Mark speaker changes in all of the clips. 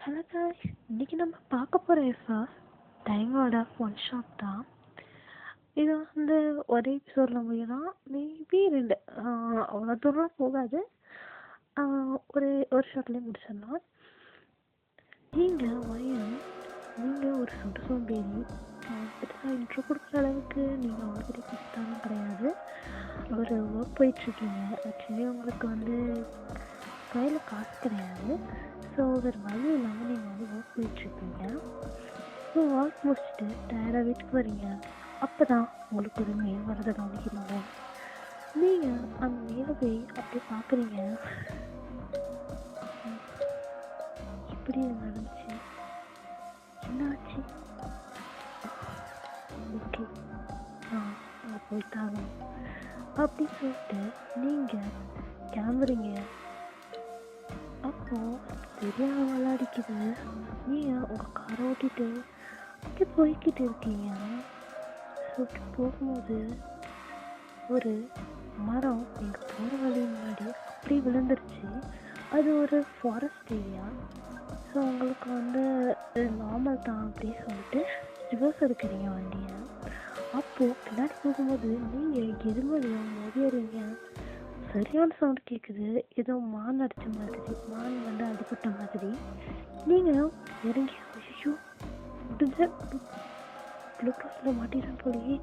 Speaker 1: Hello guys, இன்னைக்கு நம்ம பார்க்க போகிற எஃபர்ட் டைமோட ஒன் ஷாட் தான். இது ஒரே எபிசோடில் முடியலாம், மேபி ரெண்டு, அவ்வளோ தூரம் போகாது, ஒரு ஷாட்லேயே முடிச்சிடலாம். நீங்கள் ஒரு சுட்டு சோம்பேறி, பெருசாக இன்ட்ரோ கொடுக்குற அளவுக்கு நீங்கள் அவ்வளோ பெரிய கஷ்டம் கிடையாது. ஒரு ஒர்க் போயிட்டுருக்கீங்க. ஆக்சுவலி உங்களுக்கு கையில் காசு கிடையாது. ஸோ வேறு வழி இல்லாமல் நீங்கள் ஒர்க் போயிட்டுருக்கீங்க. ஸோ ஒர்க் முடிச்சுட்டு டயர்டாக வீட்டுக்கு வரீங்க. அப்போ தான் உங்களுக்கு ஒரு மெயில் வரதை கவனிக்கிறீங்க. நீங்கள் அந்த மெயிலை போய் அப்படியே பார்க்குறீங்க. இப்படி நடந்துச்சு, என்ன ஆச்சு? ஓகே, அங்கே போயிட்டாகணும் அப்படி சொல்லிட்டு நீங்கள் கிளம்புறீங்க. அப்போது சரியாக விளையாடிக்குது. நீங்கள் உங்கள் காரை ஓட்டிட்டு அப்படி போய்கிட்டு இருக்கீங்க. அப்படி போகும்போது ஒரு மரம் நீங்கள் போகிற வழி முன்னாடி அப்படி விழுந்துருச்சு. அது ஒரு ஃபாரஸ்ட் ஏரியா. ஸோ உங்களுக்கு நார்மல் தான் அப்படின்னு சொல்லிட்டு ரிவர்ஸ் எடுக்கிறீங்க வண்டியை. அப்போது பின்னாடி போகும்போது நீங்கள் எருமையில மோதிடுறீங்க. சரியான சவுண்ட் கேட்குது, ஏதோ மான் அடித்த மாதிரி, மான் அடிப்பட்ட மாதிரி. நீங்கள் இறங்கி ஐயோ முடிஞ்ச ப்ளூடூத்தில் மாட்டிடுறேன் போலயே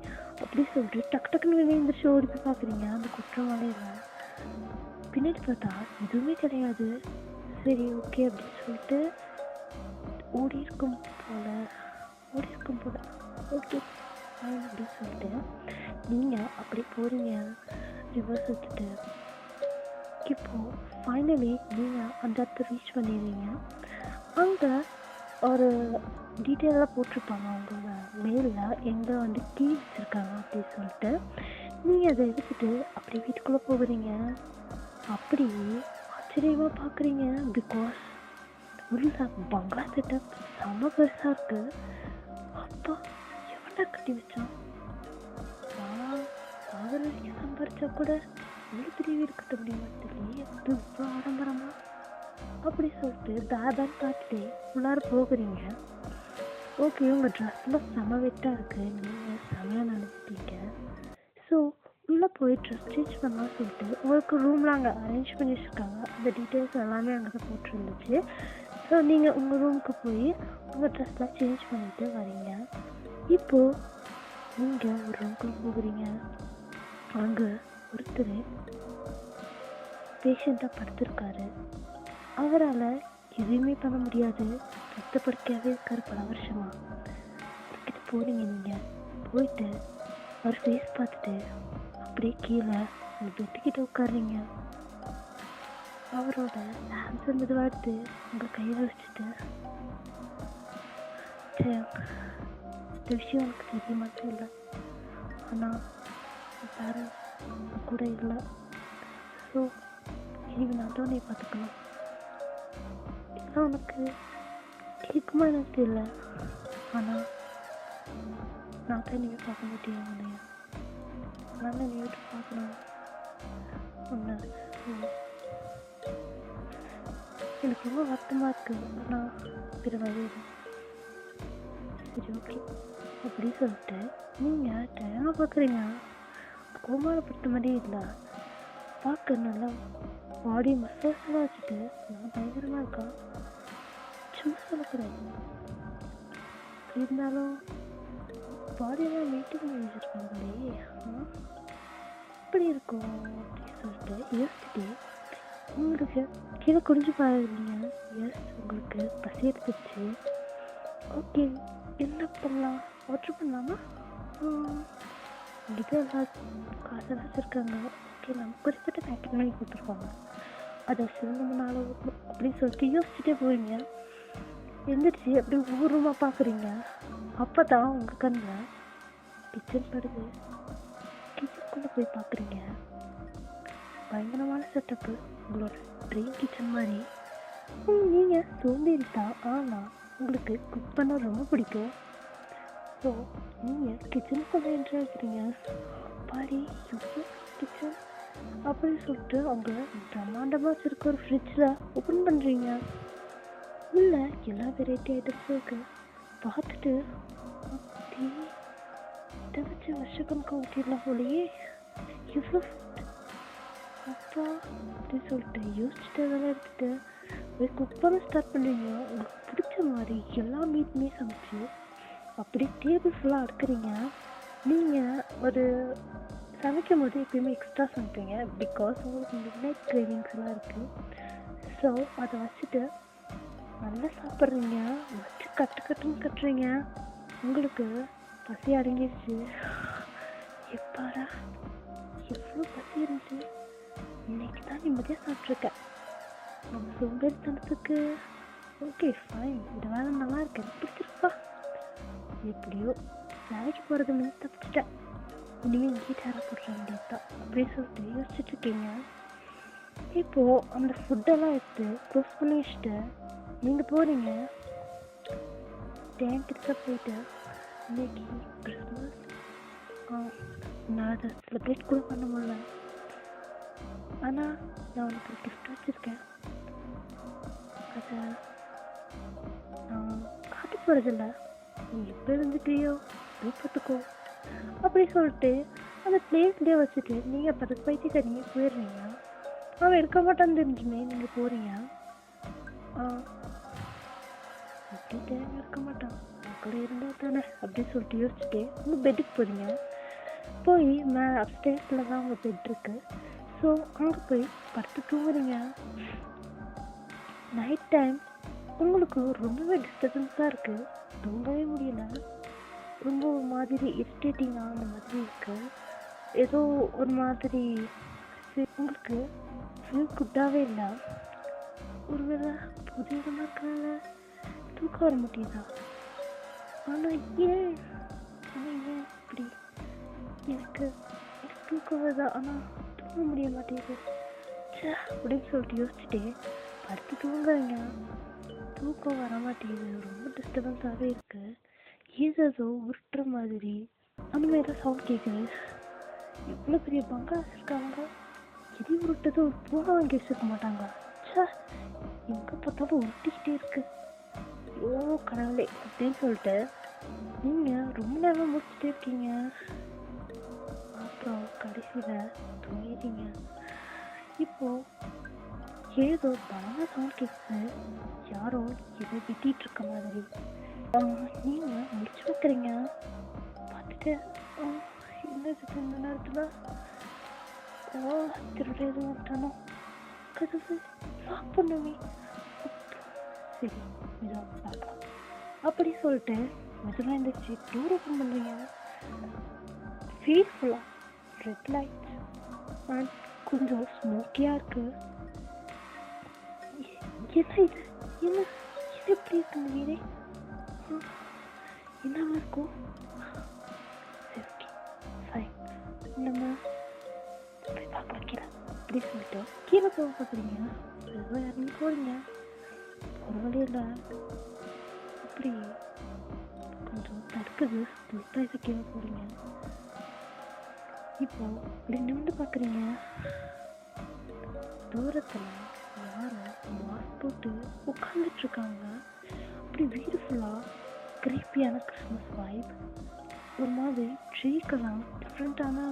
Speaker 1: அப்படி சொல்லிட்டு டக்குன்னு எழுந்திரிச்சு ஓடி போய் பார்க்குறீங்க. அந்த குற்றவாளியில் பின்னாடி பார்த்தா எதுவுமே கிடையாது. சரி ஓகே அப்படின்னு சொல்லிட்டு ஓடி இருக்கும் போல ஓகே அப்படின்னு சொல்லிட்டு நீங்கள் அப்படி போகிறீங்க ரிவர்ஸ் எடுத்துட்டு. இப்போது ஃபைனலி நீங்கள் அந்த இடத்த ரீச் பண்ணிடுறீங்க. அங்கே ஒரு டீட்டெயிலாக போட்டிருப்பாங்க அவங்களோட மெயிலில் எங்கே கீ வச்சுருக்காங்க அப்படின்னு சொல்லிட்டு. நீங்கள் அதை எடுத்துகிட்டு அப்படியே வீட்டுக்குள்ளே போகிறீங்க. அப்படியே ஆச்சரியமாக பார்க்குறீங்க. பிகாஸ் உள்ள பங்களா செட்டப் செம்ம பெருசாக இருக்குது. அப்பா எவன்டா கட்டி வச்சான்? சாகரடிக்கு சம்பாரிச்சா கூட ஒரு பெரிய வீடு கட்ட முடியுமா தெரியல, அது இவ்வளோ ஆடம்பரமா அப்படி சொல்லிட்டு பேபேன் பார்த்துட்டு உள்ளார போகிறீங்க. ஓகே, உங்கள் ட்ரெஸ்லாம் செம வெட்டாக இருக்குது, நீங்கள் செமையாக நினச்சிட்டீங்க. ஸோ உள்ளே போய் ட்ரெஸ் சேஞ்ச் பண்ணலாம் சொல்லிட்டு உங்களுக்கு ரூம்லாம் அங்கே அரேஞ்ச் பண்ணி வச்சுருக்காங்க. அந்த டீட்டெயில்ஸ் எல்லாமே அங்கே தான் போட்டிருந்துச்சு. ஸோ நீங்கள் உங்கள் ரூமுக்கு போய் உங்கள் ட்ரெஸ்லாம் சேஞ்ச் பண்ணிவிட்டு வரீங்க. இப்போது நீங்கள் ஒரு ரூமுக்குள்ளே போகிறீங்க. அங்கே ஒருத்தர் பேஷண்ட்டாக படுத்திருக்காரு. அவரால் எதுவுமே பண்ண முடியாது, ரத்தப்படுக்கையாகவே இருக்கார் பல வருஷமாக. அவர்கிட்ட போகிறீங்க. நீங்கள் போயிட்டு அவர் ஃபேஸ் பார்த்துட்டு அப்படியே கீழே அந்த பெட்டுக்கிட்ட உட்காடுறீங்க. அவரோட ஹேண்ட்ஸ் மெதுவாக எடுத்து உங்கள் கையில் வச்சுட்டு, இந்த விஷயம் எனக்கு தெரிய மட்டும் இல்லை, ஆனால் பேரண்ட்ஸ் கூட இல்லை. ஸோ இனிமேல் நான் தான் பார்த்துக்கணும். இதெல்லாம் உனக்கு கேட்குமா எனக்கு தெரியல, ஆனால் நான் தான் நீங்கள் பார்க்க முடியும் இல்லையா? நான் தான் நீ பார்க்கணும் ஒன்று. எனக்கு ரொம்ப வருத்தமாக இருக்குது, ஆனால் பிற வழி இல்லை. சரி ஓகே அப்படி சொல்லிட்டு நீங்கள் டைமாக பார்க்குறீங்க. கோமாளப்பட்ட மாதிரியே இல்லை, பார்க்க நல்லா பாடி மசாஜெலாம் வச்சுட்டு நல்லா பயங்கரமாக இருக்கா. சும்மா சொல்லக்கூடாது, இருந்தாலும் பாடியெல்லாம் மெயின்டைன் பண்ணி வச்சுருக்காங்களே, இப்படி இருக்கும் அப்படின்னு சொல்லிட்டு யோசிச்சுட்டு உங்களுக்கு கீழே குடிஞ்சு பாருங்க. உங்களுக்கு பசி எடுத்துச்சு. ஓகே என்ன பண்ணலாம், ஆர்டர் பண்ணலாமா? உங்கள்கிட்ட எல்லாம் காசெல்லாம் வச்சுருக்காங்க. ஓகே, நம்ம குறிப்பிட்ட பேக்கெட் பண்ணி கொடுத்துருப்பாங்க, அதை சிறந்தனாலும் அப்படின்னு சொல்லிட்டு யோசிச்சுட்டே போவீங்க. எந்திரிச்சு அப்படி ஒவ்வொரு ரூமாக பார்க்குறீங்க. அப்போ தான் உங்கள் கண்ணில் கிச்சன் படுது. கிச்சனுக்குள்ளே போய் பார்க்குறீங்க. பயங்கரமான செட்டப்பு, உங்களோட ட்ரீம் கிச்சன் மாதிரி. நீங்கள் சோம்பேறி தான், ஆனால் உங்களுக்கு குக் பண்ண ரொம்ப பிடிக்கும். ஸோ நீங்கள் கிச்சனுக்குள்ளே என்ட்ரி ஆகிறீங்க. பாடி கிச்சன் அப்படின்னு சொல்லிட்டு அவங்க பிரம்மாண்டமாக வச்சுருக்க ஒரு ஃப்ரிட்ஜில் ஓப்பன் பண்ணுறீங்க. உள்ள எல்லா வெரைட்டி ஐட்டம்ஸும் இருக்கு. பார்த்துட்டு அப்படி இதை வச்சு வருஷக்கணக்கு ஓட்டிடலாம் போலயே, இவ்வளோ அப்பா அப்படின்னு சொல்லிட்டு யோசிச்சுட்டு அதெல்லாம் எடுத்துட்டு போய் குக் பண்ண ஸ்டார்ட் பண்ணுவீங்க. உங்களுக்கு பிடிச்ச மாதிரி எல்லா மீட்டுமே சமைச்சு அப்படி டேபிள் ஃபுல்லாக அடுக்குறீங்க. நீங்கள் ஒரு சமைக்கும் போது எப்பயுமே எக்ஸ்ட்ரா சமைப்பீங்க, பிகாஸ் உங்களுக்கு மிட் நைட் கிரேவிங்ஸ்லாம் இருக்குது. ஸோ அதை வச்சுட்டு நல்லா சாப்பிட்றீங்க, வச்சு கட்டுன்னு கட்டுறீங்க. உங்களுக்கு பசி அடங்கிடுச்சு. எப்பாடா எவ்வளோ பசி இருந்துச்சு, இன்னைக்கு தான் நிம்மதியாக சாப்பிட்ருக்கேன். நம்ம சோம்பேறித்தனத்துக்கு ஓகே ஃபைன், இந்த வேலை நல்லா இருக்கு, எனக்கு பிடிச்சிருப்பா, எப்படியோ வேலைக்கு போகிறது வந்து தப்பிச்சிட்டேன், இனிமேல் இங்கேயே டேரா போடுற வேண்டியது தான் அப்படின்னு சொல்லிட்டு யோசிச்சுட்டு இருக்கீங்க. இப்போது அந்த ஃபுட்டெல்லாம் எடுத்து க்ளோஸ் பண்ணி வச்சுட்டு நீங்கள் போகிறீங்க. டேங்கிட்ட போயிட்டு இன்னைக்கு கிறிஸ்மஸ், நான் அதை செலிப்ரேட் கூட பண்ண முடியல, ஆனால் நான் உனக்கு ஒரு கிஃப்ட் வச்சுருக்கேன், அதை நான் காட்ட போகிறதில்ல, நீ எப்போ இருந்துக்கிறியோ பார்த்துக்கோ அப்படி சொல்லிட்டு அந்த பிளேட்லேயே வச்சுட்டு நீங்கள் அப்போ அதுக்கு பைத்தியக்காரிங்க போயிடுறீங்க. அவன் இருக்க மாட்டான்னு தெரிஞ்சுமே நீங்கள் போகிறீங்க. எப்படி தேவை இருக்க மாட்டான், கூட இருந்தால் தானே அப்படின்னு சொல்லிட்டு யோசிச்சுட்டு உங்கள் பெட்டுக்கு போகிறீங்க. போய் அப்ஸ்டேர்ஸில் தான் உங்கள் பெட் இருக்குது. ஸோ அங்கே போய் படுத்து தூங்குறீங்க. நைட் டைம் உங்களுக்கு ரொம்பவே டிஸ்டர்பன்ஸாக இருக்குது, தூங்கவே முடியல, ரொம்ப ஒரு மாதிரி இரிட்டேட்டிங்காக அந்த மாதிரி இருக்குது, ஏதோ ஒரு மாதிரி உங்களுக்கு ஃபீல் குட்டாகவே இல்லை. ஒருவேளை புதிய விதமாக இருக்கிறனால தூக்கம் வர முடியுதா? ஆனால் ஏன் இப்படி எனக்கு தூக்கம் வருதா, ஆனால் தூங்க முடிய மாட்டேங்குது அப்படின்னு சொல்லிட்டு யோசிச்சுட்டே படுத்து தூங்குறீங்க. தூக்கம் வர மாட்டேங்குது, ரொம்ப டிஸ்டர்பன்ஸாகவே இருக்குது, ஏதோ உருட்டுற மாதிரி அந்த மாதிரி தான் சவுண்ட் கேட்குது. இவ்வளோ பெரிய பங்களாஸ் இருக்காங்க, எதி உருட்டது ஒரு பூனை வாங்கி வச்சுருக்க மாட்டாங்க, எங்கே பார்த்தாலும் உருட்டிக்கிட்டே இருக்கு, ஓ கடவுளே அப்படின்னு சொல்லிட்டு நீங்கள் ரொம்ப நேரம் முடிச்சுட்டே இருக்கீங்க. அப்புறம் கடைசியில் தூங்கிட்டீங்க. இப்போது ஏதோ பலமாக சவுண்ட் கேட்குது, யாரோ எதை வெட்டிகிட்டு இருக்க மாதிரி. நீங்கள் முடிச்சு வைக்கிறீங்க. பார்த்துட்டு என்னது இந்த நேரத்தில் திருட எதுவும் வந்துட்டானோ, கதவு லாக் பண்ணுமே, சரி மெதுவாக பார்க்கலாம் அப்படி சொல்லிட்டு மெதுவாக எழுந்திரிச்சு டோர் ஓப்பன் பண்ணுறீங்க. ஃபீல் ஃபுல்லாக ரெட் லைட்ஸ் அண்ட் கொஞ்சம் ஸ்மோக்கியாக இருக்குது. என்ன இது, என்ன இது எப்படி இருக்கு இந்த வீடே, என்னவா இருக்கும்? சரி ஓகே ஃபைன், நம்ம போய் பார்க்கலாம் கீழே அப்படி சொல்லிட்டு கீழே போக பார்க்குறீங்க. ஏதோ இறங்கி போகிறீங்க, ஒரு வழியில் அப்படி கொஞ்சம் தடுக்குது, துப்பாய்க்கு கீழே போகிறீங்க. இப்போ இப்படி நின்று பார்க்குறீங்க, தூரத்தில் யாரும் மாஸ்க் போட்டு உட்காந்துட்ருக்காங்க. அப்படி வீடு ஃபுல்லாக கிரீப்பியான கிறிஸ்மஸ் வைப், ஒரு மாதிரி ட்ரீக்கெல்லாம் டிஃப்ரெண்ட்டான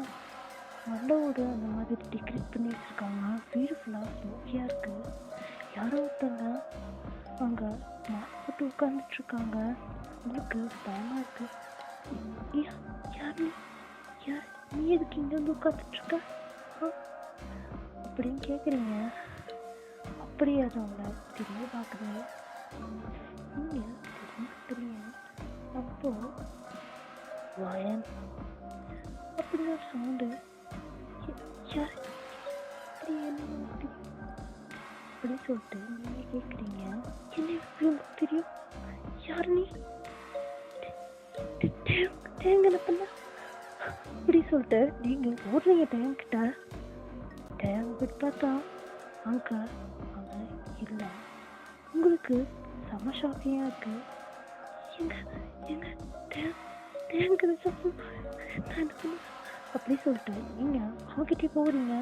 Speaker 1: மண்டவோடு அந்த மாதிரி டெக்கரேட் பண்ணி வச்சுருக்காங்க. வீடு ஃபுல்லாக ஸ்மோக்கியாக இருக்குது. யாரோ ஒருத்தங்க அங்கே மாஸ்க் போட்டு உட்காந்துட்ருக்காங்க. உங்களுக்கு பயமாக இருக்குது. யார் நீ எதுக்கு இங்கே வந்து உட்காந்துட்ருக்க அப்படின்னு கேட்குறீங்க. அப்படியே அது அவங்கள திரும்பி பார்க்குறேன், நீங்கள் திரும்பி பார்க்குறீங்க. அப்போது வாயன் அப்படின்னு ஒரு சவுண்டு, யார் அப்படி என்ன தெரியும் அப்படின்னு சொல்லிட்டு நீங்கள் கேட்குறீங்க. என்ன எப்படி உங்களுக்கு தெரியும், யார் நீ, தேங்க பண்ண அப்படி சொல்லிட்டு நீங்கள் ஓடுறீங்க டேங்கிட்ட. டேங் போய் பார்த்தா அங்கே அவன் இல்லை. உங்களுக்கு செம ஷாக்கிங்காக இருக்குது. தேங்குற சத்தம் நான் என்ன பண்ண அப்படி சொல்லிட்டு நீங்கள் அவங்ககிட்டே போகிறீங்க.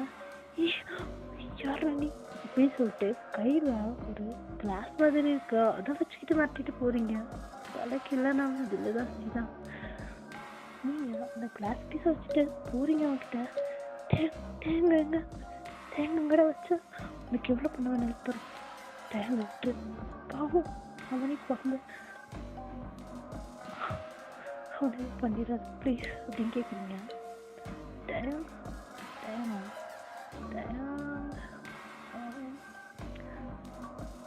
Speaker 1: யாரா நீ அப்படின்னு சொல்லிட்டு கையில் ஒரு கிளாஸ் மாதிரி இருக்கு, அதை வச்சுக்கிட்டு மாட்டிட்டு போறீங்க. தலைக்கு இல்லைன்னா இதில் தான் இதுதான். நீங்கள் அந்த கிளாஸ் பீஸை வச்சுட்டு போறீங்க அவன்கிட்ட. தேங்கங்க தேங்கங்கட வச்சா உனக்கு எவ்வளோ பண்ண நினைப்பேன். தேங்க விட்டு பாவம் அவனே பிறந்த அவனே பண்ணிடாது ப்ளீஸ் அப்படின்னு கேட்குறீங்க. டேங் டேங்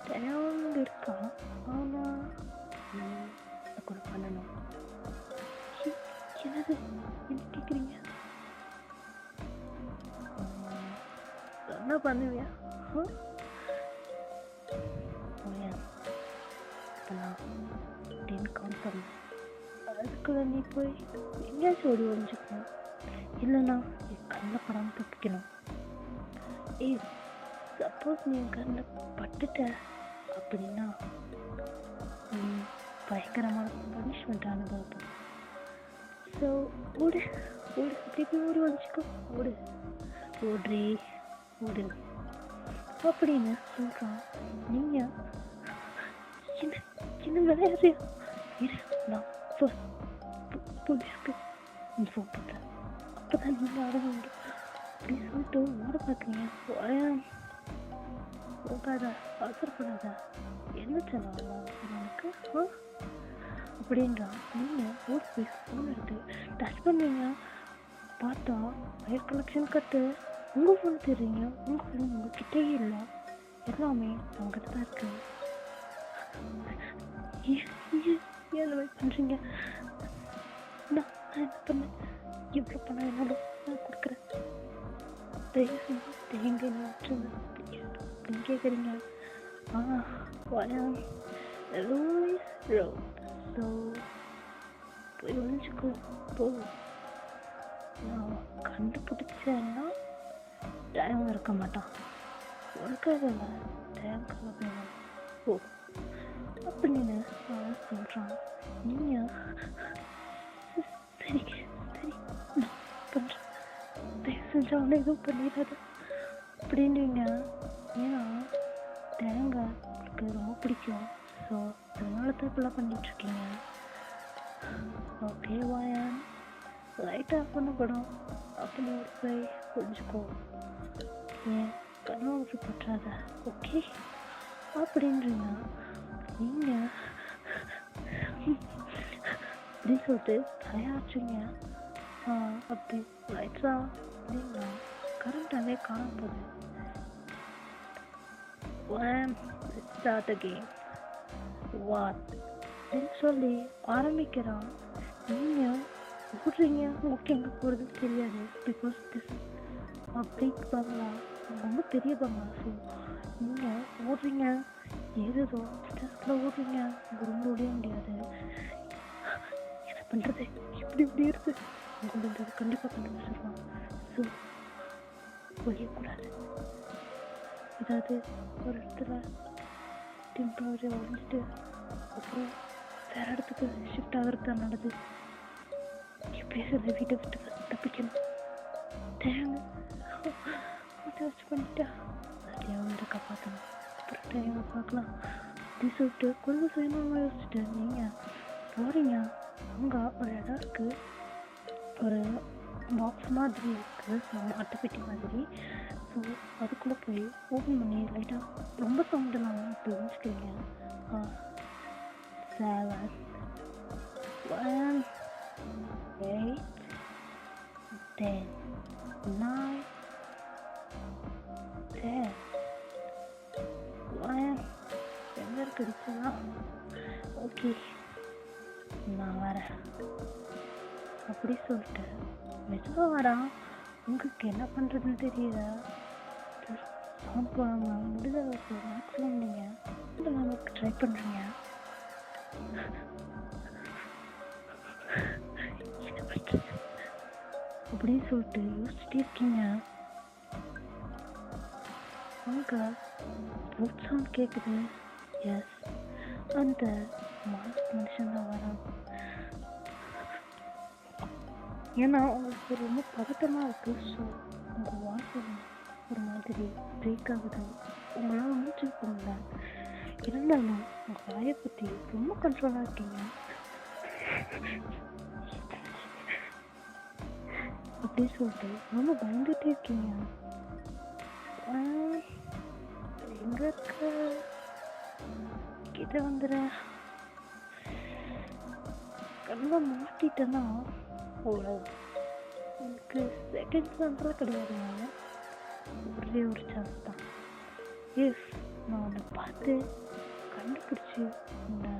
Speaker 1: டேங் இருக்கான். ஆனால் கூட பண்ணணும். என்னது என்ன கேட்குறீங்க? என்ன பண்ணுவியா? அதுக்குள்ள நீ போய் எங்கேயாச்சும் ஓடி ஒழிஞ்சுக்கணும், இல்லைன்னா என் கண்ணில் படாமல் தப்பிக்கணும். ஏய், சப்போஸ் நீ என் கண்ணில் பட்டுட்ட அப்படின்னா நீ பயங்கரமான பனிஷ்மெண்ட் அனுபவப்படும். ஸோ ஓடு ஓடு, அப்படி ஓடி ஒழிச்சிக்கோ, ஓடு ஓடுறே ஓடு அப்படின்னு சொல்கிறான். நீங்கள் சின்ன சின்ன விளையாடுறியா? இரு, நான் போலீஸ்க்கு இன்ஃபார்ம் பண்ணுறேன், அப்போ தான் நீங்கள் அடங்குவீங்க அப்படி சொல்லிட்டு ஓட பார்க்குறீங்க. போகாத, அவசரப்படாத, என்ன சொல்லலாம் எனக்கு அப்படின்றான். நீங்கள் ஓடி போய் ஃபோன் எடுத்து டச் பண்ணுவீங்க. பார்த்தா ஃபயர் கலெக்ஷன் கட்டு உங்கள் ஃபோன் தெரியுங்க. உங்கள் ஃபோன் உங்கள் கிட்டேயே இல்லை, எல்லாமே அவங்ககிட்ட தான் இருக்கு. ஏன் அந்த மாதிரி பண்ணுறீங்க? நான் என்ன பண்ணேன்? எவ்வளோ பணம் வேணாலும் நான் கொடுக்குறேன், தயவு செஞ்சு தேங்க வச்சுங்க அப்படின்னு கேட்குறீங்க. ஸோ போய் ஒழிஞ்சுக்கோ போ. நான் கண்டுபிடிச்சேன்னா டைம் இருக்க மாட்டான், உனக்காக இல்லை டைமுக்காக வேணும் போ அப்படின்னு அவன் சொல்கிறான். நீங்கள் சரி சரி நான் பண்ணுறேன், தயவு செஞ்சு அவனை எதுவும் பண்ணிடாது அப்படின்னுவீங்க. ஏன்னா தேங்காய் உங்களுக்கு ரொம்ப பிடிக்கும். ஸோ அதனால தான் இப்பெல்லாம் பண்ணிகிட்ருக்கீங்க. ஓகே வாயான், லைட் ஆஃப் பண்ண படம் அப்படி ஒரு போய் புரிஞ்சுக்கோ, ஏன் கண்ணாமூச்சி பற்றாத ஓகே அப்படின்றீங்க. நீங்கள் அப்படி சொல்லிட்டு தயாரிச்சிங்க. அப்படி லைட்ஸா அப்படின்னா கரண்ட் அங்கே காணப்போகுது. ஸ்டார்ட் அகெயின் வாட் அப்படின்னு சொல்லி ஆரம்பிக்கிறான். நீங்கள் ஓடுறீங்க, உங்களுக்கு எங்கே போகிறதுன்னு தெரியாது. பிகாஸ் திஸ் பிக் பங்களா, ரொம்ப பெரிய பங்களா. ஸோ நீங்கள் ஓடுறீங்க, ஏதோ ஸ்ட்ரெஸ்ல ஓடுறீங்க, உங்கள் ரொம்ப ஓட முடியாது. என்ன பண்ணுறது, இப்படி இருக்கு உங்களுக்கு கண்டிப்பாக கண்டுபிடிச்சிருவான். ஸோ ஒழியக்கூடாது, ஏதாவது ஒரு இடத்துல டெம்பரரி ஒழிஞ்சிட்டு அப்புறம் வேறு இடத்துக்கு ஷிஃப்ட் ஆகிறது தான் நல்லது. எப்படியே சொல்ல வீட்டை விட்டு தப்பிக்கணும். தேங்க வச்சு பண்ணிட்டா அப்படியே வந்து காப்பாற்றணும், அப்புறம் தேங்க பார்க்கலாம் அப்படி சொல்லிட்டு கொஞ்சம் சுயமாக யோசிச்சுட்டு நீங்கள் போகிறீங்க. அங்கே ஒரு இடம் இருக்குது, ஒரு பாக்ஸ் மாதிரி இருக்குது, அட்டைப்பெட்டி மாதிரி. ஸோ அதுக்குள்ளே போய் ஓப்பன் பண்ணி லைட்டாக ரொம்ப சவுண்டெல்லாம் அப்படி யோசிக்கிறீங்க. 7 1 8 10 9 10 1 எங்கே இருக்குதுன்னா ஓகே நான் வரேன் அப்படி சொல்லிட்டு மெதுவாக வரான். உங்களுக்கு என்ன பண்ணுறதுன்னு தெரியல. சவுண்ட் போகாமல் முடிஞ்ச மேக்ஸிமம் நீங்கள் நமக்கு ட்ரை பண்ணுறீங்க. என்ன பண்ணுறது அப்படின்னு சொல்லிட்டு யோசிச்சுட்டே இருக்கீங்க. அங்கே ரூட் சவுண்ட் கேட்குது. எஸ், அந்த மாஸ்க் மனுஷன் தான் வரான். ஏன்னா உங்களுக்கு ரொம்ப பதட்டமாக இருக்குது. ஸோ உங்கள் வாய்ஸ் ஒரு மாதிரி பிரேக் ஆகுது. உங்களால் முடிச்சுக்கோங்க. இருந்தாலும் உங்கள் வாயை பற்றி ரொம்ப கண்ட்ரோலாக இருக்கீங்க அப்படின்னு சொல்லிட்டு ரொம்ப பயந்துட்டே இருக்கீங்க. எங்க இருக்க கிட்ட வந்துட கண்ணில் மாட்டிட்டேன்னா ஒரு எனக்கு செகண்ட்ஸ் வந்துலாம் கிடையாதுங்க, ஒரே ஒரு சான்ஸ் தான். எஸ், நான் உன்னை பார்த்து கண்டுபிடிச்சி உன்னை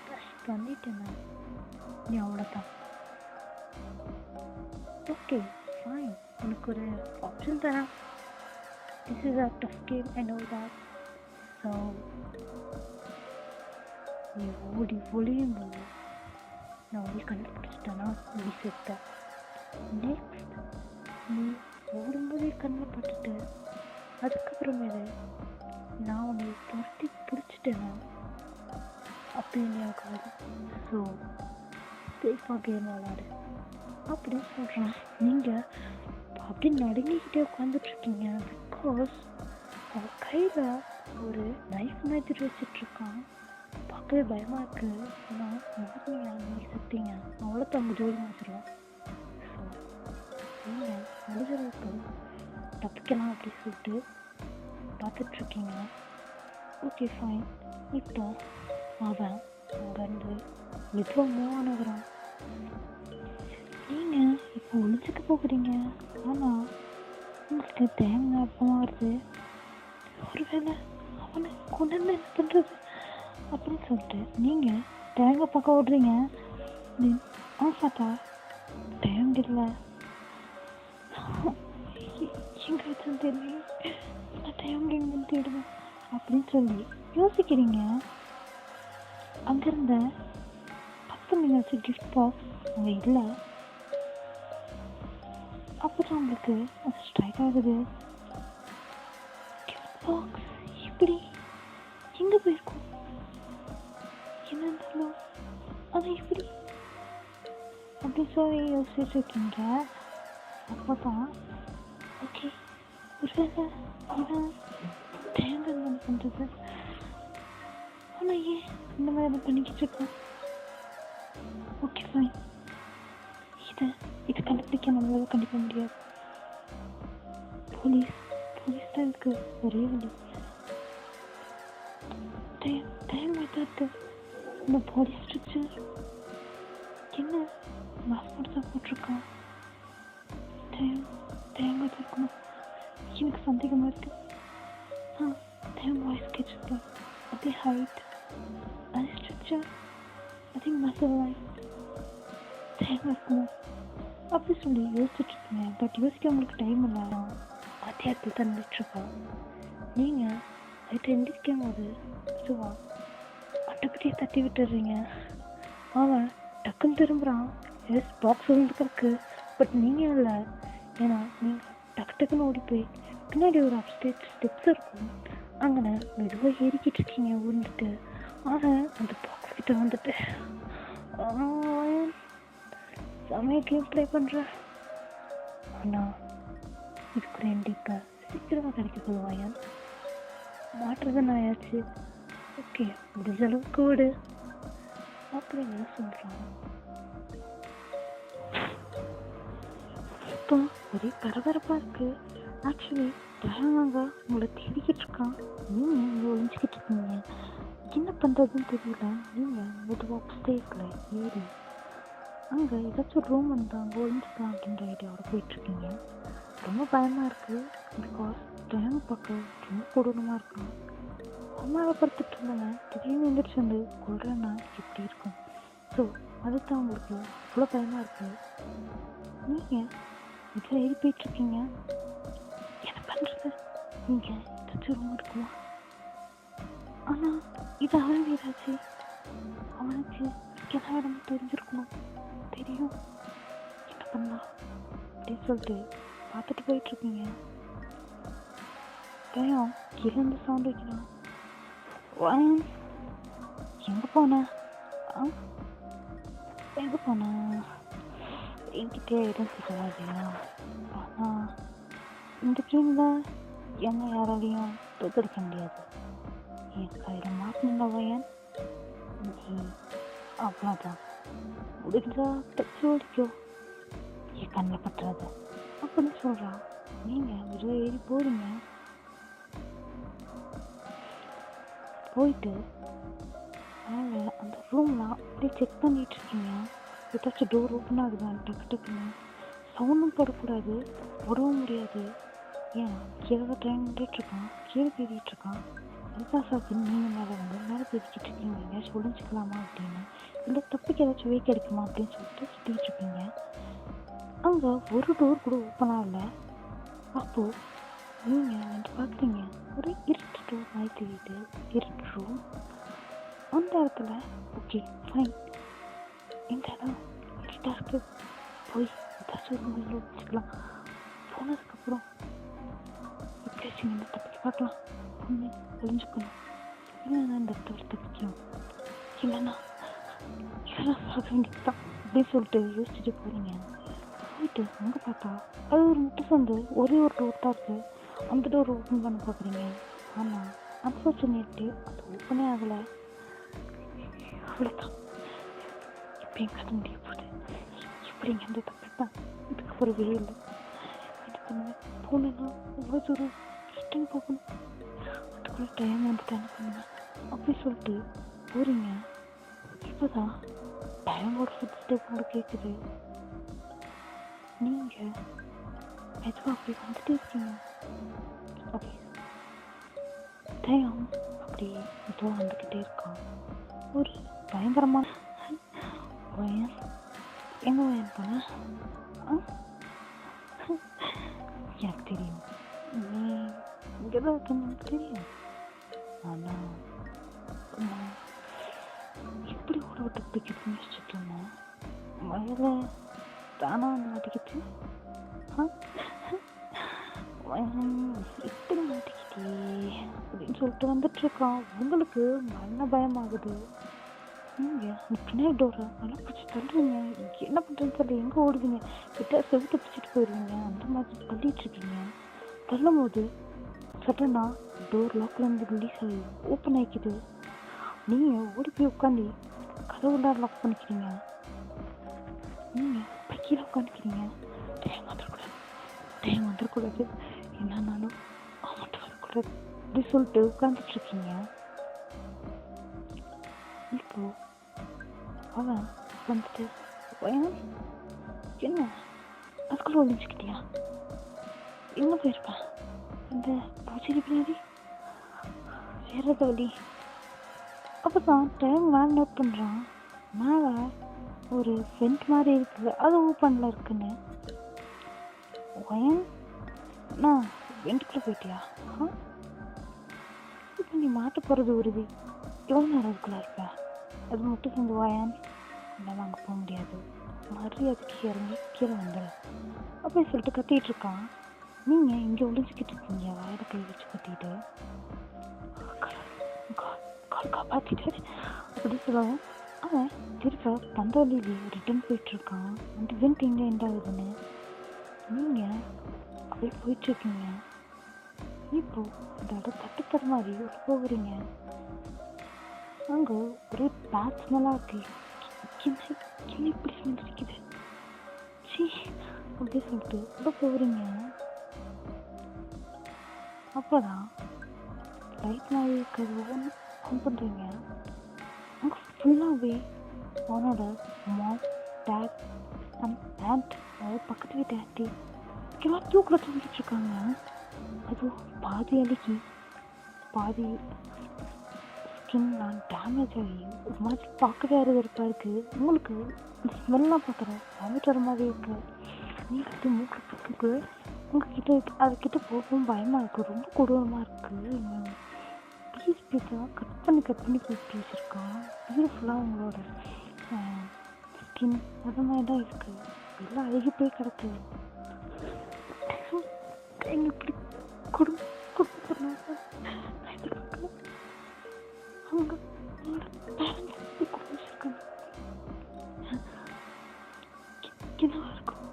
Speaker 1: டச் பண்ணிட்டேன்னா நீ அவ்வளோதான். ஓகே ஃபைன், உனக்கு ஒரு ஆப்ஷன் தரேன். This is a tough game, I know that. So நீ ஓடி ஒளியும் போது நான் ஒளி கண்டுபிடிச்சிட்டேன்னா நீ செத்த. நெக்ஸ்ட் நீ ஓடும்போதே கண்ணில் பட்டுட்டு அதுக்கப்புறமேலே நான் உன்னை துரத்தி பிடிச்சிட்டேன்னா அப்படின்னு ஆகாது. ஸோ சேஃபாக கேம் விளாடு அப்படின்னு சொல்கிறேன். நீங்கள் அப்படி நடுங்கிக்கிட்டே உட்காந்துட்ருக்கீங்க. பிகாஸ் அவன் கையில் ஒரு நைஃப் மாதிரி வச்சிட்ருக்கான். பார்க்கவே பயமாக இருக்குது. ஆனால் மாட்டினீங்க, நீங்கள் செத்தீங்க, அவ்வளோதான், உங்கள் ஜோடி முடிச்சிடலாம். ஸோ நீங்கள் முடிஞ்சளவுக்கு தப்பிக்கலாம் அப்படி சொல்லிட்டு பார்த்துட்ருக்கீங்க. Okay fine. இப்போ அவன் அங்கேருந்து மெதுவாக மூவ் ஆனுகிறான். நீங்கள் இப்போ ஒழிஞ்சிக்க போகிறீங்க. ஆனால் உங்களுக்கு தேங்காய் அப்பமாக வருது. ஒருவேளை அவனை கொண்டு என்ன பண்ணுறது அப்படின்னு சொல்லிட்டு நீங்கள் தேங்காய் பக்கம் ஓடுறீங்க. அவன் பார்த்தா தேங்காய் இல்லை. எங்கே வச்சுன்னு தெரியல, நான் தேங்காய் எங்கேன்னு தேடுவேன் அப்படின்னு சொல்லி யோசிக்கிறீங்க. அங்கிருந்த 10 நீங்கள் வச்சு கிஃப்ட் பாக்ஸ் அங்கே இல்லை. அப்போ தான் உங்களுக்கு அது ஸ்ட்ரைக் ஆகுது. கிஃப்ட் பாக்ஸ் இப்படி எங்கே போயிருக்கும்? என்ன இருந்தாலும் அது இப்படி அப்படி சொல்லி யோசிச்சுருக்கீங்க. அப்போ தான் ஓகே ஒருவேளை இவன் தேங்காய் என்ன பண்ணுறது, ஆனால் ஏன் இந்த மாதிரி பண்ணிக்கிட்டு இருக்கான்? ஓகே ஃபைன், இது கண்டுபிடிக்க நம்மளால கண்டிப்பாக முடியாது. போலீஸ் தான் இருக்கு ஒரே வழி. தேங்காய் தான் இருக்கு. இந்த போலீஸ் ஸ்ட்ரக்சர் என்ன மாஸ்க் மட்டும் தான் போட்டிருக்கான். தேங்காய் தான் இருக்கணும். எனக்கு சந்தேகமாக இருக்கு. தேங்காய் வாய்ஸ் கேட்டிருக்கேன். அதே ஹைட், அதே ஸ்ட்ரக்சர், அதே மசில் லைஃப், தேங்காய் இருக்கணும் அப்படி சொல்லி யோசிச்சுட்ருக்கீங்க. பட் யோசிக்க உங்களுக்கு டைம் இல்லாதான் அதே இடத்துல தான் நின்றுட்டுருக்கான். நீங்கள் நைட்டு எந்திரிக்கும் போது சுவா அட்டைப்பட்டியை தட்டி விட்டுடுறீங்க. அவன் டக்குன்னு திரும்புகிறான். எஸ், பாக்ஸ் விழுந்துருக்கு. பட் நீங்கள் இல்லை, ஏன்னா நீங்கள் டக்குன்னு ஓடி போய் பின்னாடி ஒரு ஸ்டெப்ஸ் இருக்கும், அங்கே மெதுவாக ஏறிக்கிட்டு இருக்கீங்க விழுந்துட்டு. அவன் அந்த பாக்ஸ் கிட்ட வந்துட்டு செமையாக கேம் ப்ளே பண்ணுறேன். ஆனால் இதுக்கு ரெண்டு இப்போ சீக்கிரமாக கிடைக்க போதுவாயன் மாற்றுறதுன்னு ஆயாச்சு. ஓகே முடிஞ்ச அளவுக்கு விடு அப்படின்னு சொல்கிறான். இப்போ ஒரே பரபரப்பாக இருக்குது. ஆக்சுவலி பயங்கரங்க உங்களை தேடிக்கிட்டு இருக்கான். நீங்கள் இங்கே ஒழிஞ்சிக்கிட்டு இருக்கீங்க. என்ன பண்ணுறதுன்னு தெரியல. நீங்கள் மெதுவாக ஸ்டேக்கில் ஏறி அங்கே ஏதாச்சும் ரூம் வந்து அங்கே ஒழிஞ்சிக்கலாம் அப்படின்ற ஐடியாவோட போயிட்டுருக்கீங்க. ரொம்ப பயமாக இருக்குது. பிகாஸ் டைம் பார்க்க ரொம்ப கொடூரமாக இருக்கும். அம்மாவை படுத்துட்டு இருந்தாங்க, திடீர்னு எழுந்திரிச்சு வந்து கொள்றேன்னா எப்படி இருக்கும்? ஸோ அதுதான் உங்களுக்கு இவ்வளோ பயமாக இருக்குது. நீங்கள் இதில் ஏறி போயிட்டுருக்கீங்க. என்ன பண்ணுறது? நீங்கள் ஏதாச்சும் ரூம் இருக்குமா? ஆனால் இது அவன் வீடாச்சு. அவனுக்கு எல்லா இடமும் தெரிஞ்சிருக்கணும். தெரியும், என்ன பண்ணலாம் அப்படின்னு சொல்லிட்டு பார்த்துட்டு போயிட்டுருக்கீங்க. பயம் கீழேருந்து சவுண்ட் வைக்கிறான். எங்கே போன? எங்கே போன? என்கிட்டே இடம் சொல்லுவாதியா? ஆனால் இந்த கேமில் என்ன யாராலையும்
Speaker 2: தோக்கடிக்க முடியாது. என் கையில் மாட்டின வயன் நீ அவ்வளோதான். முடிஞ்சா தச்சு ஓடிக்கோ, என் கண்ணில் பட்டுறாத அப்படின்னு சொல்கிறா. நீங்கள் ஒரு ஏறி போகிறீங்க. போயிட்டு மேலே அந்த ரூம்லாம் அப்படியே செக் பண்ணிகிட்ருக்கீங்க. ஏதாச்சும் டோர் ஓப்பன் ஆகுதான் டக்கு டக்குன்னு. சவுண்டும் போடக்கூடாது, போடவும் முடியாது. ஏன்னா கீழே ட்ரெயின் நின்றுட்டுருக்கான், கீழே பேசிகிட்ருக்கான். அதுதான் சாக்கு நீங்கள் மேலே பேசிக்கிட்டு இருக்கீங்க. எங்கேயாச்சும் ஒழிஞ்சிக்கலாமா அப்படின்னு, இல்லை தப்பிக்க ஏதாச்சும் வே கிடைக்குமா அப்படின்னு சொல்லிட்டு சுற்றிக்கிட்டு இருக்கீங்க. அங்கே ஒரு டோர் கூட ஓப்பன் ஆகலை. அப்போது நீங்கள் வந்து பார்க்குறீங்க, ஒரு இருட்டு டோர் மாதிரி தெரியுது. இருட்டு ரூம். அந்த இடத்துல ஓகே ஃபைன், இந்த இடம் இருட்டாக இருக்குது, போய் ஏதாச்சும் ஒரு ரூமில் வச்சுக்கலாம். போனதுக்கப்புறம் எப்படியாச்சும் இந்த தப்பிக்க பார்க்கலாம், ஒன்று ஒழிஞ்சுக்கணும், இல்லைன்னா இந்த இடத்துல தப்பிக்கணும், இல்லைன்னா இதெல்லாம் பார்க்க வேண்டியதுதான் அப்படின்னு சொல்லிட்டு யோசிச்சுட்டு போகிறீங்க. போயிட்டு அங்கே பார்த்தா அது ஒரு முட்டை சந்து, ஒரே ஒரு டோர் தான் இருக்குது. அந்த டோர் ஓப்பன் பண்ண பார்க்குறீங்க. ஆனால் அன்ஃபார்ச்சுனேட்லி அது ஓப்பனே ஆகலை. அவ்வளோதான், இப்போ என் கதை முடிய போகுது. இப்படி இங்கே வந்து தப்பிப்பேன், இதுக்கு ஒரு வே இல்லை. என்ன பண்ணுவேன், போனேன்னா இவ்வளோ தூரம் ரிட்டன் போகணும், அதுக்குள்ளே டைம் வந்துட்டு என்ன பண்ணுவேன் அப்படி சொல்லிட்டு போகிறீங்க. இப்போ தான் டைமோட ஃபுட் ஸ்டெப் கூட கேட்குது. நீங்கள் மெதுவாக அப்படி வந்துட்டே இருக்கீங்க. ஓகே, டைம் அப்படியே மெதுவாக வந்துக்கிட்டே இருக்கான். ஒரு பயங்கரமான வயன். எங்கே வயன் போன? எனக்கு தெரியும், நீ இங்கே தான் இருக்கணும்னு தெரியும். ஆனால் நான் எப்படி ஒரு விட்டு பிடிக்கிட்டு யோசிச்சுட்டு இருந்தேன். வயலை தானாக வந்து மாட்டிக்கிட்டு இப்படி மாட்டிக்கிட்டே அப்படின்னு சொல்லிட்டு வந்துட்டுருக்கான். உங்களுக்கு மரண பயமாகுது. நீங்கள் அந்த பின்னாடி டோரை நல்லா பிடிச்சி தள்ளுறீங்க. என்ன பண்ணுறதுன்னு சொல்லி எங்கே ஓடுவீங்க, கிட்ட செவுத்து பிடிச்சிட்டு போயிடுவீங்க. அந்த மாதிரி தள்ளிட்டுருக்கீங்க. தள்ளும் போது சடனாக டோர் லாக்லேருந்து ரிலீஸ் ஆகி ஓப்பன் ஆகிக்குது. நீங்கள் ஓடி போய் உட்காந்து கதவுலாம் லாக் பண்ணிக்கிறீங்க. நீங்கள் இப்போ கீழே உட்காந்துக்கிறீங்க. டைம் வந்துடக்கூடாது, என்னன்னாலும் அவன்கிட்ட வரக்கூடாது அப்படி சொல்லிட்டு உட்காந்துட்ருக்கீங்க. இப்போ அவன் வந்துட்டு என்ன அதுக்குள்ள ஒழிஞ்சுக்கிட்டியா, எங்கே போயிருப்பேன், இந்த பூச்செடி பின்னாடி வேற வழி. அப்போ தான் டைம் மேலே நோட் பண்ணுறான். மேலே ஒரு வெண்ட் மாதிரி இருக்குது, அது ஓப்பனில் இருக்குன்னு. வயன் அண்ணா வெண்ட்டுக்குள்ளே போயிட்டியா? இப்போ நீ மாட்ட போகிறது உறுதி, எவ்வளோ நேரம் அதுக்குள்ளே இருப்பேன், அது மட்டும் சேர்ந்து வயன் என்னால் அங்கே போக முடியாது, மரியாதைக்கு இறங்கி கீழே வந்துடு அப்படி சொல்லிட்டு கத்திகிட்டு இருக்கான். நீங்கள் இங்கே ஒழிஞ்சிக்கிட்டு இருக்கீங்க, வாயில் கை வச்சு கத்திட்டு காப்பாற்றிட்டு அப்படி சொல்லுவான். அவன் திருப்ப பந்த வழியிலே ரிட்டன் போயிட்டுருக்கான். அந்த வெண்ட் எங்கே எண்ட் ஆகுதுன்னு. நீங்கள் அப்படியே போயிட்டுருக்கீங்க. இப்போ அந்த இடம் தட்டுத்தர மாதிரி உள்ள போகிறீங்க. அங்கே ஒரே பேட் ஸ்மெல்லாக இருக்கு. கிண்ணி இப்படி ஸ்மெல் இருக்குது, சி அப்படி சொல்லிட்டு உள்ள போகிறீங்க. அப்போதான் லைட் மாதிரி இருக்கிறது ஒவ்வொன்று ஆன் பண்ணுறீங்க. அங்கே ஃபுல்லாகவே அவனோட மாம், டேட் அண்ட் ஆண்ட், அதாவது பக்கத்து வீட்டு ஆண்டி எல்லாம் தூக்கில் தூங்கிட்டு இருக்காங்க. அதுவும் பாதி அழுகி பாதி ஸ்கின்லாம் டேமேஜ் ஆகி ஒரு மாதிரி பார்க்கவே அருவருப்பாக இருக்குது. உங்களுக்கு இந்த ஸ்மெல்லாம் பார்க்குறேன் வாமிட் வர மாதிரி இருக்குது. நீங்கள் அது மூக்கில் பார்த்துட்டு உங்ககிட்ட அதுக்கிட்ட போகவும் பயமாக இருக்குது, ரொம்ப கொடூரமாக இருக்குது. பீஸாக கட் பண்ணி போட்டு வச்சுருக்கான். பியூட்டிஃபுல்லாக உங்களோட ஸ்கின் அது மாதிரி தான் இருக்குது, எல்லாம் அழகி போய் கிடக்கு. எங்கள் இப்படி கொடுத்துருக்காங்க. அவங்க பேரண்ட்ஸ் இப்படி கொண்டு வச்சுருக்காங்க. என்னவா இருக்கும்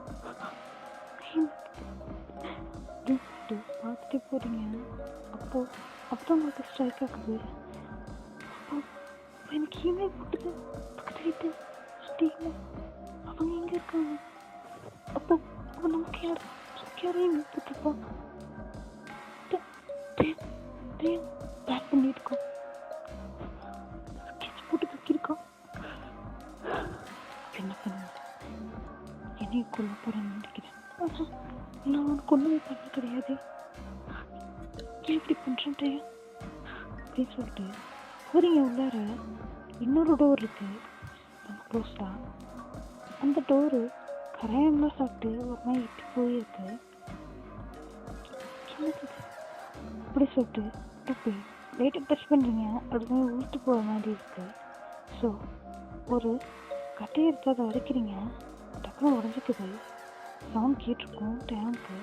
Speaker 2: பார்த்துட்டே போகிறீங்க. அப்போது தான் உங்களுக்கு ஸ்ட்ரைக் ஆகுது. அப்போ எனக்கு இமெயில் போட்டுது பக்கத்து வீட்டு ஸ்டீமோ அவங்க எங்கே இருக்காங்க? அப்போ அப்போ நமக்கு யாரையும் இமெயில் போட்டிருப்போம். பிளான் பண்ணியிருக்கோம், ஸ்கெட்ச் போட்டு தூக்கியிருக்கோம். என்ன பண்ணுவேன்? என்னையும் கொல்ல போகிறேன்னு நினைக்கிறேன். நான் உனக்கு ஒன்றுமே பண்ண கிடையாது, ஏன் இப்படி பண்ணுறேன்ட்டு அப்படின்னு சொல்லிட்டு போறீங்க. உள்ளார இன்னொரு டோர் இருக்கு, நம்ம க்ளோஸ்டா. அந்த டோரு கரையெல்லாம் சாப்பிட்டு ஒரு மாதிரி இட்டு போயிருக்கு. என்னது அப்படி சொல்லிட்டு போய் லைட்டாக டச் பண்ணுறீங்க, அது ஊட்டு போகிற மாதிரி இருக்கு. ஸோ ஒரு கட்டையை எடுத்து அதை அரைக்கிறீங்க, டக்குனு உடஞ்சிக்குது. சவுண்ட் கேட்டிருக்கும் டேங்க்கு.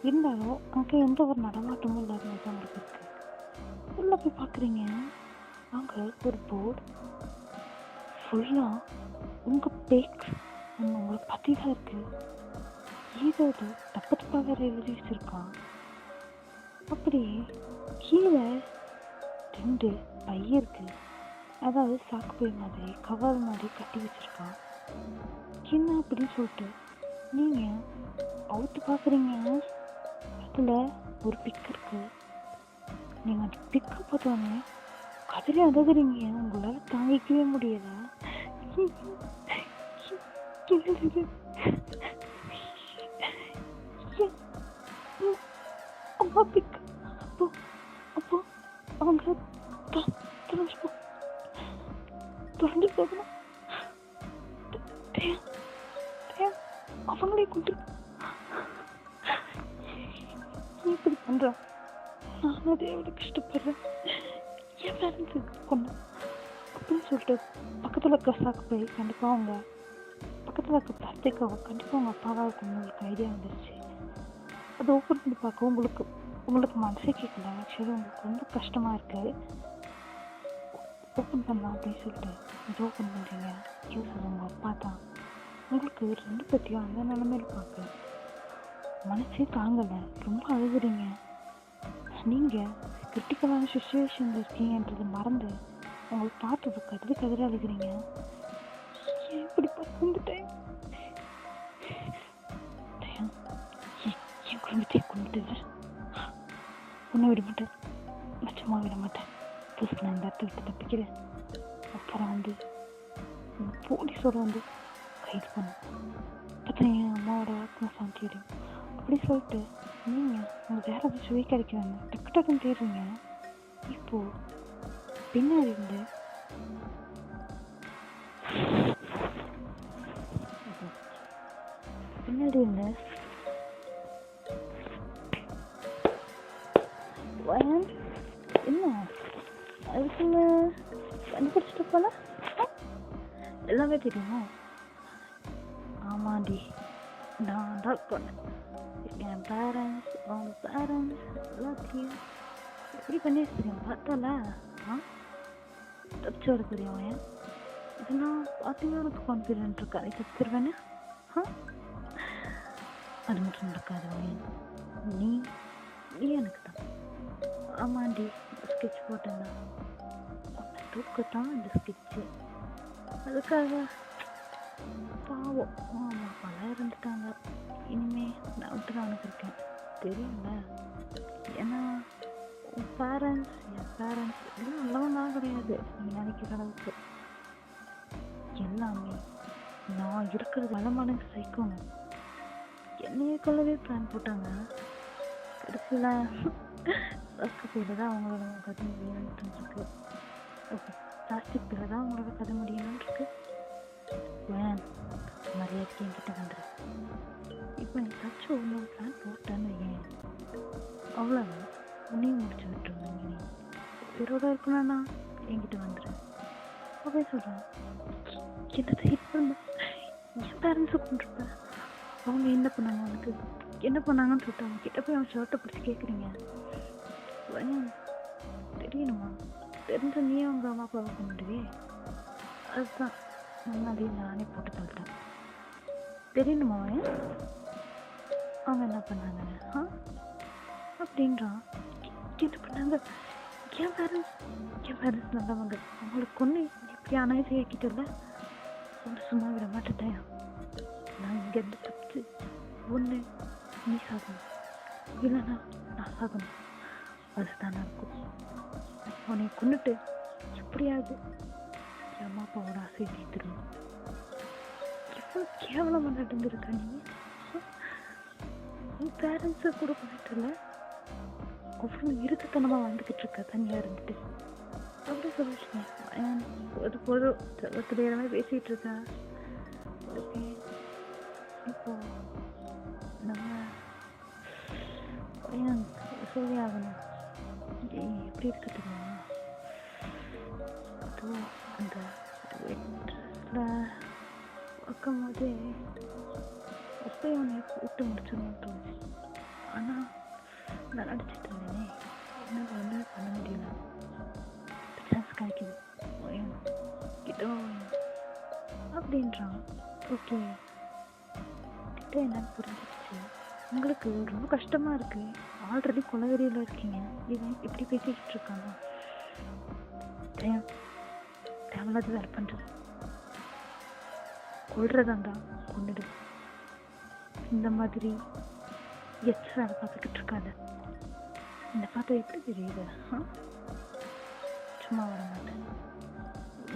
Speaker 2: இருந்தாலும் அங்கே எந்த ஒரு நடமாட்டமும் இல்லாத மாதிரி தான் உங்களுக்கு இருக்கு. உள்ளே போய் பார்க்குறீங்க, அங்கே ஒரு போர்டு ஃபுல்லாக உங்கள் பேக்ஸ் உங்களை பற்றி தான் இருக்குது. ஏதோ தப்பு தப்பாக வேறு எழுதி வச்சுருக்கான். அப்படியே கீழே 2 பை இருக்கு, அதாவது சாக்கு பை மாதிரி கவர் மாதிரி கட்டி வச்சுருக்கான். என்ன அப்படின்னு சொல்லிட்டு நீங்கள் அவுத்து பார்க்குறீங்க. அதில் ஒரு பிக் இருக்கு. நீங்கள் அந்த பிக்கை பார்த்தோன்னே கதிரி அழுகுறீங்க, உங்களால் தாங்கிக்கவே முடியல. அம்மா பிக். அப்போ அவங்க தொலைஞ்சு போகணும். அவங்களே கொண்டு இப்படி பண்றான். நானும் அதே எவ்வளோ கஷ்டப்படுறேன். என் பேரண்ட்ஸு கொண்டு அப்படின்னு சொல்லிட்டு பக்கத்தில் இருக்க சாக்கு போய் கண்டிப்பாக அவங்க பக்கத்தில் இருக்க பிளாஸ்டிக் கவர் கண்டிப்பாக அவங்க அப்பாவாக இருக்கும். உங்களுக்கு ஐடியா வந்துருச்சு. அதை ஓப்பன் பண்ணி பார்க்க உங்களுக்கு மனசே கேட்கல. ஆக்சுவலி உங்களுக்கு ரொம்ப கஷ்டமாக இருக்குது. ஓப்பன் பண்ணலாம் அப்படின்னு சொல்லிட்டு இது ஓப்பன் பண்ணுறீங்க. யூஸ் அது உங்கள் அப்பா தான். உங்களுக்கு 2 பற்றியும் அந்த நிலைமையில் பார்க்க மனசே தாங்கலை, ரொம்ப அழுகுறீங்க. நீங்கள் கிரிட்டிக்கலான சுச்சுவேஷனில் இருக்கீங்கன்றது மறந்து உங்களை பார்த்தது கதிர அழுகுறீங்க. ஏன் இப்படி வந்துட்டேன்? என் குடும்பத்தை கொண்டுட்டு ஒன்றும் விட மாட்டேன், நிச்சயமாக விட மாட்டேன். ஃபஸ்ட் நான் இந்த இடத்த விட்டு தப்பிக்கிறேன். அப்புறம் போலீஸோட கைது பண்ணும். பார்த்தா என் அம்மாவோட ஆத்மா சாந்தி அடையும். அப்படி சொல்லிட்டு நீங்கள் உங்கள் வேற ஏதாச்சும் சுவை கிடைக்கிறாங்க டக்குன்னு தேடுறீங்க. இப்போது பின்னாடி இருந்து என்ன அதுக்குள்ள கண்டுபிடிச்சிட்டு போல எல்லாமே தெரியுமா? ஆமாண்டி, நான் தான் பண்ணேன். என் பேரண்ட்ஸ் அவங்க பேரண்ட்ஸ் எல்லாத்தையும் எப்படி பண்ணி வச்சுருக்கேன் பார்த்தல. தப்பிச்சு வர தெரியும். இதெல்லாம் பார்த்தீங்கன்னா உனக்கு கான்ஃபிடென்ட் இருக்கா? நீ தப்பிச்சிருவேன்னு? அது மட்டும் நடக்காது. நீ எனக்கு தான். ஆமாண்டி, ஸ்கெட்ச் போட்டேன்னா உன்னை தூக்கத்தான் இந்த ஸ்கெட்சு. அதுக்காக பாவம் அம்மா அப்பாலாம் இருந்துட்டாங்க. இனிமே நான் விட்டு தான் அனுப்பியிருக்கேன் தெரியும்ல. ஏன்னா என் பேரண்ட்ஸ் எல்லாம் நல்லவங்களாம் கிடையாது நீ நினைக்கிற அளவுக்கு. எல்லாமே நான் இருக்கிறது வளமான சைக்கோங்க. என்னையே கொள்ளவே பிளான் போட்டாங்க. கடைசியில் சாஸ்திரத்தில் தான் அவங்களோட கதை முடியணுன்ட்டு இருக்கு. ஓகே, பிளாஸ்டிக்கில் தான் அவங்களோட கதை முடியணும்னு இருக்கு. வேன் மரியாதைக்கு என்கிட்ட வந்துடு. இப்போ நீ தச்சு ஒன்று பிளான் போட்டேன்னு ஏன் அவ்வளோதான், உன்னையும் முடிச்சு விட்டுருவாங்க. நீ உயிரோட இருக்கணும்னா என்கிட்ட வந்துடு அப்படின்னு சொல்கிறேன். என்னத்தை ஹிட் பண்ண என் பேரண்ட்ஸை கொண்டிருப்பேன். அவங்க என்ன பண்ணாங்க, அவனுக்கு என்ன பண்ணாங்கன்னு சொல்லிட்டு அவங்க கிட்ட போய் அவன் ஷர்ட்டை பிடிச்சி கேட்குறீங்க. தெரியணுமா? தெரிஞ்ச நீ அவங்க அம்மா அப்பாவை கொண்டுடுவே. அதுதான் முன்னாடியே நானே போட்டு தள்ளிட்டேன். தெரியணுமா அவங்க என்ன பண்ணாங்க அப்படின்றான். என்ன பண்ணாங்க
Speaker 1: என் பேரண்ட்ஸ் நல்லவங்க. அவங்களுக்கு கொன்று இப்படி அனாயசை ஆக்கிட்டல ஒன்று சும்மா விட மாட்டேன். நான் இங்கேருந்து தப்பிச்சு ஒன்று நீ சாகணும், இல்லைன்னா நான் சாகணும். அதுதான் நடக்கும். உன்னை கொண்டுட்டு எப்படியாவது என் அம்மா அப்பாவோட ஆசையை தீர்த்துருணும். எவ்வளோ கேவலமாக நடந்திருக்கா நீ? உன் பேரண்ட்ஸை கூட பண்ணிட்டுல அவ்வளோ இருக்கத்தனமாக வாழ்ந்துக்கிட்டு இருக்க தனியாக இருந்துட்டு அப்படி சொல்லிச்சுங்க. அது போதும் தெரியாம பேசிகிட்டு இருக்கா. ஓகே, இப்போ நம்ம பையன் சொல்லி ஆகணும். எப்படி இருக்கு தெரியுமா? அதுவும் அந்த வெட்டில் பார்க்கும் போதே அப்பயே அவனை விட்டு முடிச்சிடணும் தோணுச்சு. ஆனால் நான் நடிச்சிட்டு இருந்தேனே, என்னால் ஒன்றுமே பண்ண முடியல. சான்ஸ் கிடைக்குது, பையன் கிட்ட அப்படின்றான். ஓகே, கிட்ட என்னன்னு புரிஞ்சிடுச்சு. உங்களுக்கு ரொம்ப கஷ்டமா இருக்கு, ஆல்ரெடி கொலவெறியில் இருக்கீங்க, இவன் இப்படி பேசிக்கிட்டு இருக்காங்க. தேவையில்லாத வேலை பண்றது, கொள்றதாண்டா கொண்டுடு. இந்த மாதிரி வேலை பார்த்துக்கிட்டு இருக்காத. இந்த பார்த்தா எப்படி தெரியுது? சும்மா வர மாட்டேன்.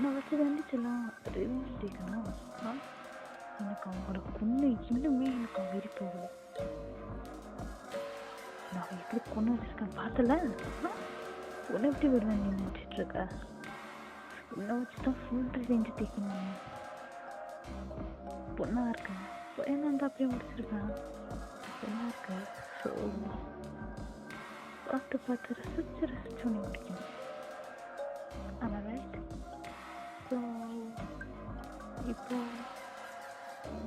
Speaker 1: நான் வச்சு தண்டிச்செல்லாம் ரிவெஞ்ச் டேக்கணும். எனக்கு அவங்களோட கொண்டு இன்னுமே எனக்கு அவங்க வெறி போகல. நான் எப்படி கொண்டு வச்சிருக்கேன் பார்த்தல? உன்னை எப்படி வருவேன் நீ நினச்சிட்டு இருக்க? உன்னை வச்சு தான் ஃபுல் ரிவெஞ்ச் டேக்கணும். பொண்ணா இருக்கேன், பையனா இருந்தால் அப்படியே முடிச்சிருக்கேன். பொண்ணா இருக்கு. ஸோ பார்த்து ரசிச்சு ஒன்று முடிக்கணும். ஆனால் ரைட். ஸோ இப்போ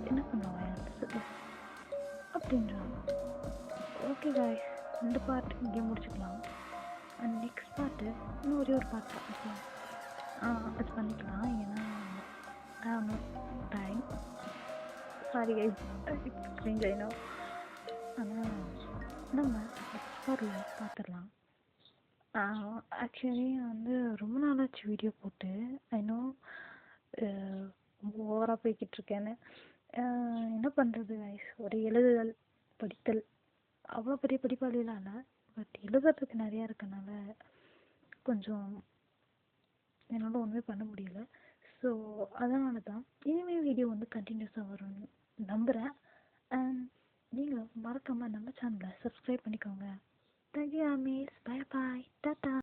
Speaker 1: என்ன பண்ணுவேன் அப்படின்றான். ஓகே காய்ஸ், இந்த பார்ட் இங்கே முடிச்சுக்கலாம். அண்ட் நெக்ஸ்ட் பார்ட்டு இன்னும் ஒரே ஒரு பார்ட் பண்ணிக்கலாம். அது பண்ணிக்கலாம். ஏன்னா I have no time. Sorry guys, it's cringe I know. ஆனால் நம்ம நெக்ஸ்ட் பார்ட்டில் பார்த்துடலாம். ஆக்சுவலி வந்து ரொம்ப நாளாச்சு வீடியோ போட்டு. ஐ நோ ரொம்ப ஓவராக போய்கிட்டு இருக்கேன்னு. என்ன பண்ணுறது கைஸ், ஒரு எழுதுதல் படித்தல் அவ்வளோ பெரிய படிப்பாளிலாம் இல்லை, பட் எழுதுறதுக்கு நிறையா இருக்கனால கொஞ்சம் என்னால் ஒன்றுமே பண்ண முடியல. ஸோ அதனால தான் இனிமேல் வீடியோ வந்து கண்டினியூஸாக வரும்னு நம்புகிறேன். அண்ட் நீங்களும் மறக்காமல் நம்ம சேனலை சப்ஸ்கிரைப் பண்ணிக்கோங்க. தேங்க்யூ ஆமீஸ். Bye bye, tata.